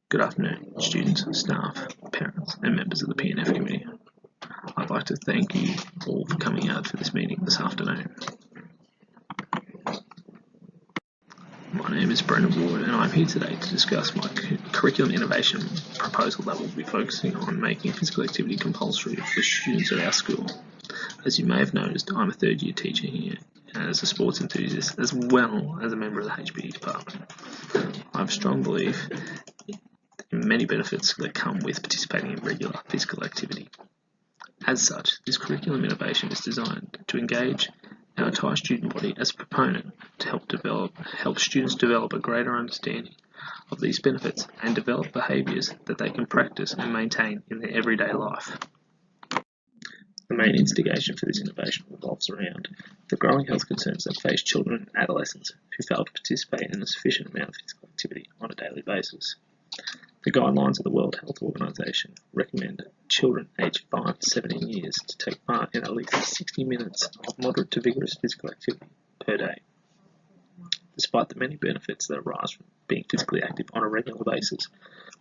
Good afternoon, students, staff, parents, and members of the P&F committee. I'd like to thank you all for coming out for this meeting this afternoon. My name is Brendan Ward, and I'm here today to discuss my curriculum innovation proposal that will be focusing on making physical activity compulsory for students at our school. As you may have noticed, I'm a third-year teacher here, and as a sports enthusiast, as well as a member of the HBE department. I have a strong belief in many benefits that come with participating in regular physical activity. As such, this curriculum innovation is designed to engage our entire student body as a proponent to help students develop a greater understanding of these benefits and develop behaviours that they can practice and maintain in their everyday life. The main instigation for this innovation revolves around the growing health concerns that face children and adolescents who fail to participate in a sufficient amount of physical activity on a daily basis. The guidelines of the World Health Organization recommend children aged 5 to 17 years to take part in at least 60 minutes of moderate to vigorous physical activity per day. Despite the many benefits that arise from being physically active on a regular basis,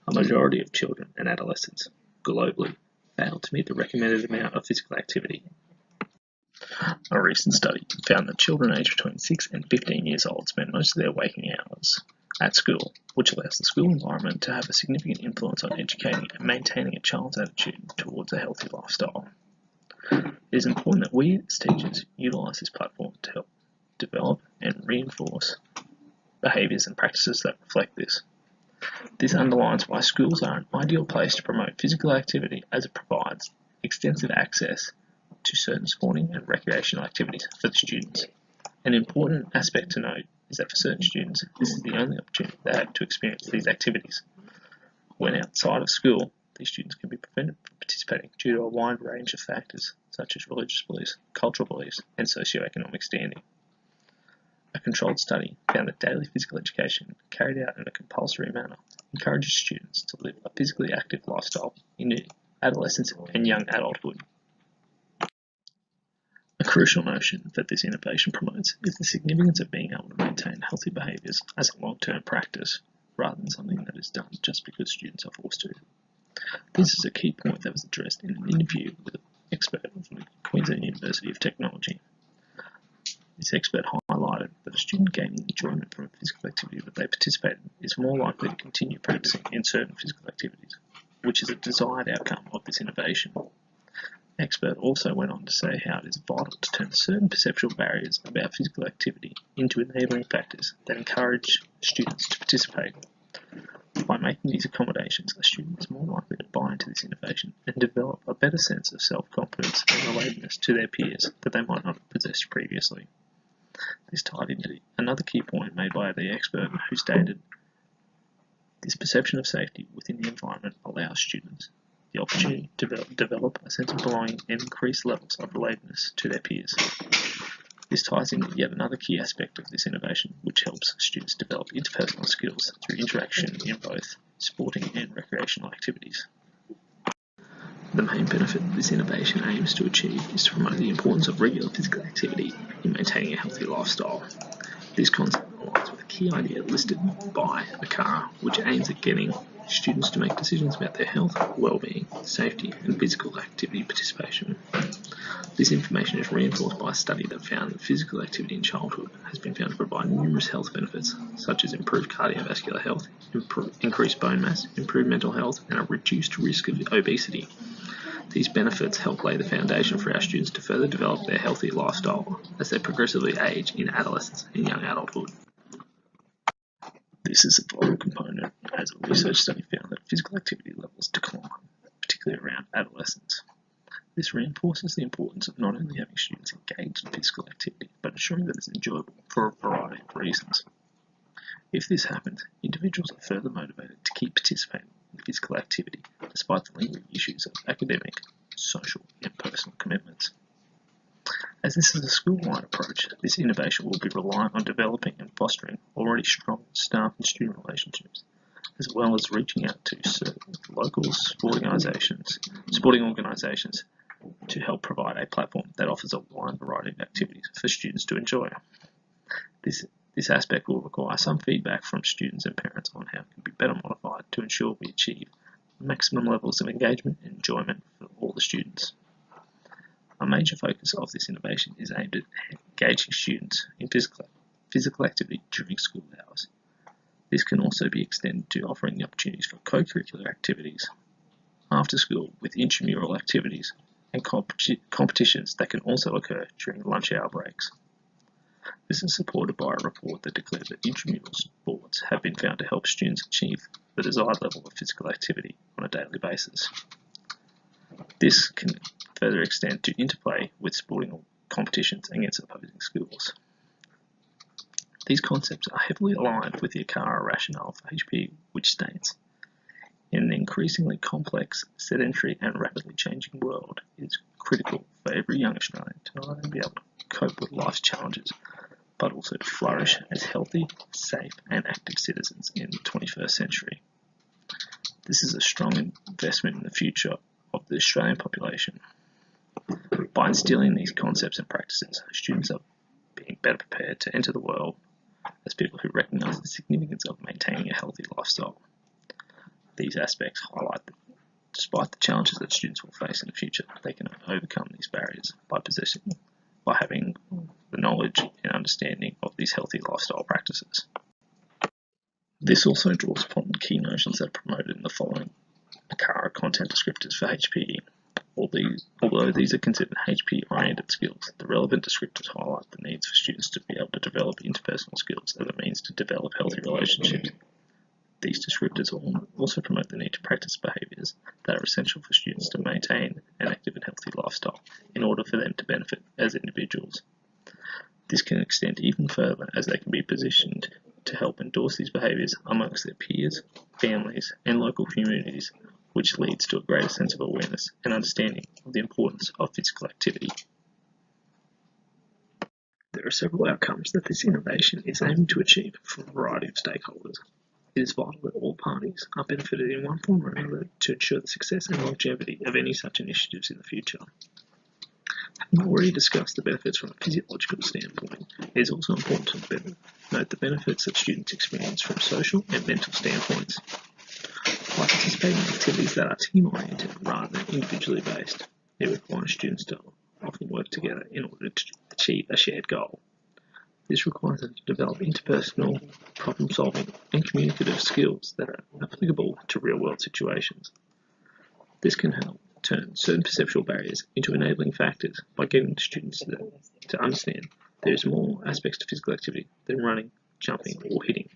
a majority of children and adolescents globally fail to meet the recommended amount of physical activity. A recent study found that children aged between 6 and 15 years old spend most of their waking hours at school, which allows the school environment to have a significant influence on educating and maintaining a child's attitude towards a healthy lifestyle. It is important that we as teachers utilise this platform to help develop and reinforce behaviours and practices that reflect this. This underlines why schools are an ideal place to promote physical activity, as it provides extensive access to certain sporting and recreational activities for the students. An important aspect to note is that for certain students, this is the only opportunity they have to experience these activities. When outside of school, these students can be prevented from participating due to a wide range of factors, such as religious beliefs, cultural beliefs, and socioeconomic standing. A controlled study found that daily physical education carried out in a compulsory manner encourages students to live a physically active lifestyle in adolescence and young adulthood. A crucial notion that this innovation promotes is the significance of being able to maintain healthy behaviours as a long-term practice, rather than something that is done just because students are forced to. This is a key point that was addressed in an interview with an expert from the Queensland University of Technology. This expert highlighted that a student gaining enjoyment from a physical activity that they participate in is more likely to continue practicing in certain physical activities, which is a desired outcome of this innovation. The expert also went on to say how it is vital to turn certain perceptual barriers about physical activity into enabling factors that encourage students to participate. By making these accommodations, a student is more likely to buy into this innovation and develop a better sense of self-confidence and relatedness to their peers that they might not have possessed previously. This tied into another key point made by the expert, who stated, "This perception of safety within the environment allows students the opportunity to develop a sense of belonging and increase levels of relatedness to their peers." This ties into yet another key aspect of this innovation, which helps students develop interpersonal skills through interaction in both sporting and recreational activities. The main benefit this innovation aims to achieve is to promote the importance of regular physical activity in maintaining a healthy lifestyle. This concept aligns with a key idea listed by ACARA, which aims at getting students to make decisions about their health, well-being, safety, and physical activity participation. This information is reinforced by a study that found that physical activity in childhood has been found to provide numerous health benefits, such as improved cardiovascular health, increased bone mass, improved mental health, and a reduced risk of obesity. These benefits help lay the foundation for our students to further develop their healthy lifestyle as they progressively age in adolescence and young adulthood. This is a vital component, as a research study found that physical activity levels decline, particularly around adolescence. This reinforces the importance of not only having students engaged in physical activity, but ensuring that it's enjoyable for a variety of reasons. If this happens, individuals are further motivated to keep participating in physical activity, despite the lingering issues of academic, social, and personal commitments. As this is a school-wide approach, this innovation will be reliant on developing and fostering already strong staff and student relationships, as well as reaching out to certain local sporting organisations to help provide a platform that offers a wide variety of activities for students to enjoy. This This aspect will require some feedback from students and parents on how it can be better modified to ensure we achieve maximum levels of engagement and enjoyment for all the students. A major focus of this innovation is aimed at engaging students in physical activity during school hours. This can also be extended to offering the opportunities for co-curricular activities after school with intramural activities and competitions that can also occur during lunch hour breaks. This is supported by a report that declares that intramural sports have been found to help students achieve the desired level of physical activity on a daily basis. This can further extend to interplay with sporting competitions against opposing schools. These concepts are heavily aligned with the ACARA rationale for HPE, which states, in an increasingly complex, sedentary and rapidly changing world, it is critical for every young Australian to not only be able to cope with life's challenges, but also to flourish as healthy, safe and active citizens in the 21st century. This is a strong investment in the future of the Australian population. By instilling these concepts and practices, students are being better prepared to enter the world as people who recognise the significance of maintaining a healthy lifestyle. These aspects highlight that despite the challenges that students will face in the future, they can overcome these barriers by having the knowledge and understanding of these healthy lifestyle practices. This also draws upon key notions that are promoted in the following ACARA content descriptors for HPE. Although these are considered HPE-oriented skills, the relevant descriptors highlight the needs for students to be able to develop interpersonal skills as a means to develop healthy relationships. These descriptors also promote the need to practice behaviours that are essential for students to maintain an active and healthy lifestyle in order for them to benefit as individuals. This can extend even further as they can be positioned to help endorse these behaviours amongst their peers, families and local communities, which leads to a greater sense of awareness and understanding of the importance of physical activity. There are several outcomes that this innovation is aiming to achieve for a variety of stakeholders. It is vital that all parties are benefited in one form or another to ensure the success and longevity of any such initiatives in the future. Having already discussed the benefits from a physiological standpoint, it is also important to note the benefits that students experience from social and mental standpoints. By participating in activities that are team-oriented rather than individually based, it requires students to often work together in order to achieve a shared goal. This requires them to develop interpersonal, problem-solving and communicative skills that are applicable to real-world situations. This can help turn certain perceptual barriers into enabling factors by getting students to understand there is more aspects to physical activity than running, jumping or hitting.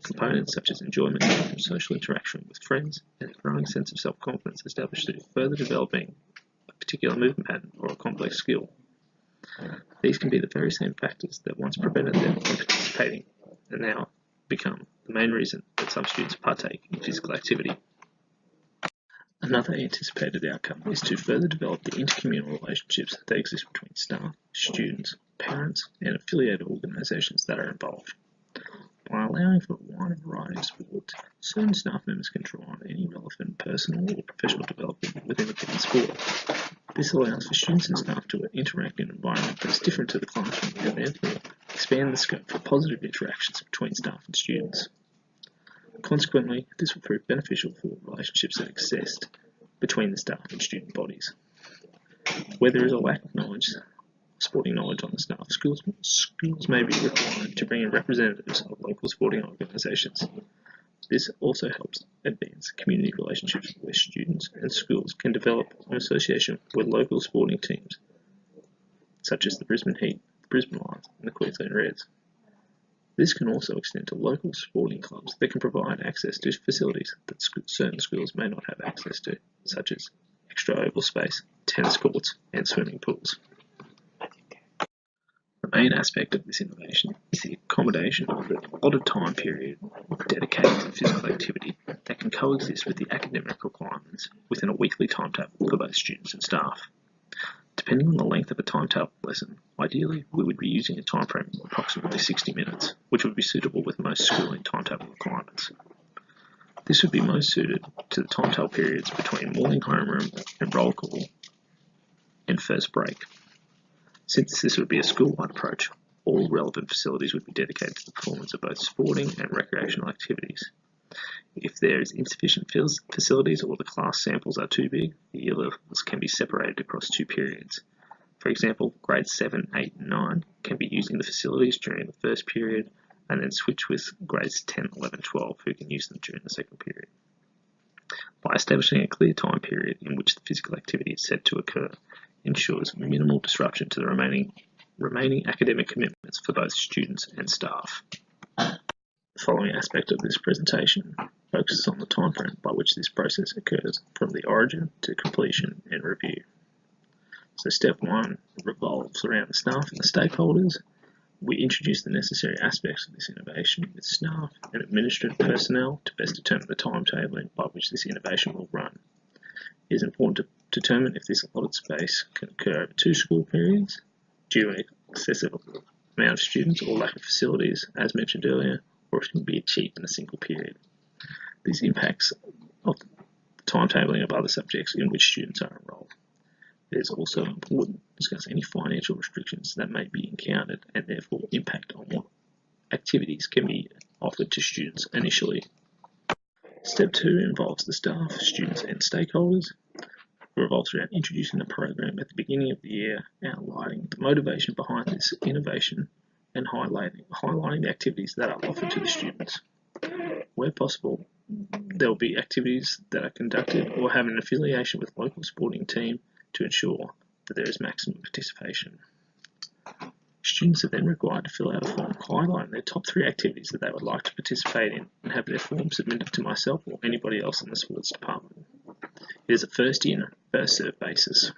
Components such as enjoyment from social interaction with friends and a growing sense of self-confidence established through further developing a particular movement pattern or a complex skill. These can be the very same factors that once prevented them from participating and now become the main reason that some students partake in physical activity. Another anticipated outcome is to further develop the intercommunal relationships that exist between staff, students, parents, and affiliated organisations that are involved. By allowing for a wide variety of sports, certain staff members can draw on any relevant personal or professional development within a given sport. This allows for students and staff to interact in an environment that is different to the classroom and therefore expand the scope for positive interactions between staff and students. Consequently, this will prove beneficial for relationships that exist between the staff and student bodies. Where there is a lack of sporting knowledge on the staff, schools may be required to bring in representatives of local sporting organisations. This also helps advance community relationships where students and schools can develop an association with local sporting teams, such as the Brisbane Heat, the Brisbane Lions and the Queensland Reds. This can also extend to local sporting clubs that can provide access to facilities that certain schools may not have access to, such as extra oval space, tennis courts and swimming pools. The main aspect of this innovation is the accommodation of an allotted time period dedicated to physical activity that can coexist with the academic requirements within a weekly timetable for both students and staff. Depending on the length of a timetable lesson, ideally we would be using a time frame of approximately 60 minutes, which would be suitable with most schooling timetable requirements. This would be most suited to the timetable periods between morning homeroom and roll call and first break. Since this would be a school-wide approach, all relevant facilities would be dedicated to the performance of both sporting and recreational activities. If there is insufficient facilities or the class samples are too big, the year levels can be separated across 2 periods. For example, grades 7, 8 and 9 can be using the facilities during the first period and then switch with grades 10, 11, 12 who can use them during the second period. By establishing a clear time period in which the physical activity is said to occur ensures minimal disruption to the remaining academic commitments for both students and staff. The following aspect of this presentation focuses on the timeframe by which this process occurs from the origin to completion and review. So step 1 revolves around the staff and the stakeholders. We introduce the necessary aspects of this innovation with staff and administrative personnel to best determine the timetabling by which this innovation will run. It is important to determine if this allotted space can occur over 2 school periods due to an excessive amount of students or lack of facilities, as mentioned earlier, or if it can be achieved in a single period. These impacts of the timetabling of other subjects in which students are enrolled. It is also important to discuss any financial restrictions that may be encountered and therefore impact on what activities can be offered to students initially. Step 2 involves the staff, students and stakeholders. It revolves around introducing the program at the beginning of the year, outlining the motivation behind this innovation and highlighting the activities that are offered to the students. Where possible, there will be activities that are conducted or have an affiliation with local sporting team to ensure that there is maximum participation. Students are then required to fill out a form highlighting their top 3 activities that they would like to participate in and have their form submitted to myself or anybody else in the sports department. It is a first in, first served basis.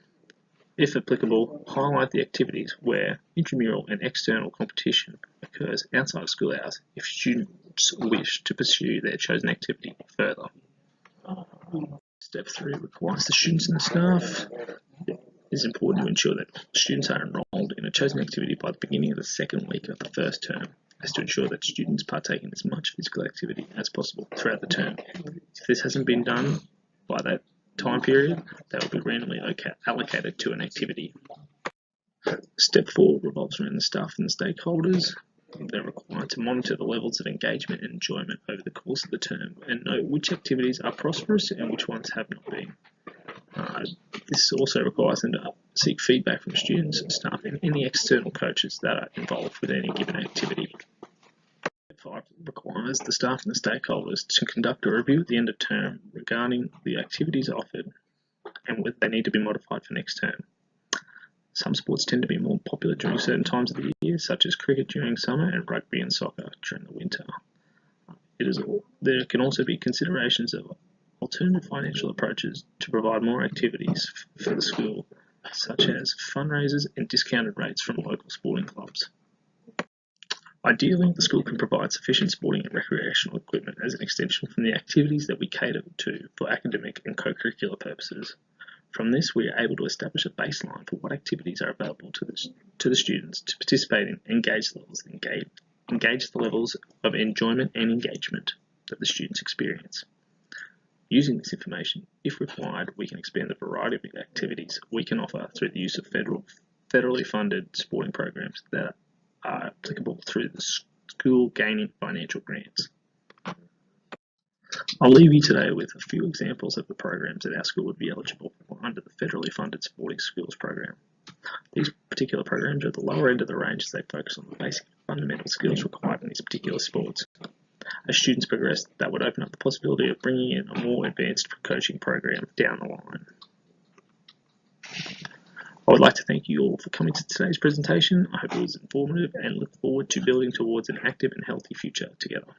If applicable, highlight the activities where intramural and external competition occurs outside of school hours if students wish to pursue their chosen activity further. Step 3 requires the students and the staff. It is important to ensure that students are enrolled in a chosen activity by the beginning of the second week of the first term, as to ensure that students partake in as much physical activity as possible throughout the term. If this hasn't been done by that time period, they will be randomly allocated to an activity. Step 4 revolves around the staff and the stakeholders. They're required to monitor the levels of engagement and enjoyment over the course of the term and note which activities are prosperous and which ones have not been. This also requires them to seek feedback from students, staff and any external coaches that are involved with any given activity. Step 5 requires the staff and the stakeholders to conduct a review at the end of term regarding the activities offered and whether they need to be modified for next term. Some sports tend to be more popular during certain times of the year, such as cricket during summer and rugby and soccer during the winter. There can also be considerations of alternative financial approaches to provide more activities for the school, such as fundraisers and discounted rates from local sporting clubs. Ideally, the school can provide sufficient sporting and recreational equipment as an extension from the activities that we cater to for academic and co-curricular purposes. From this, we are able to establish a baseline for what activities are available to the students to participate in, engage the levels of enjoyment and engagement that the students experience. Using this information, if required, we can expand the variety of activities we can offer through the use of federally funded sporting programs that are applicable through the school gaining financial grants. I'll leave you today with a few examples of the programs that our school would be eligible for under the federally funded Sporting Schools program. These particular programs are at the lower end of the range as they focus on the basic fundamental skills required in these particular sports. As students progress, that would open up the possibility of bringing in a more advanced coaching program down the line. I would like to thank you all for coming to today's presentation. I hope it was informative and look forward to building towards an active and healthy future together.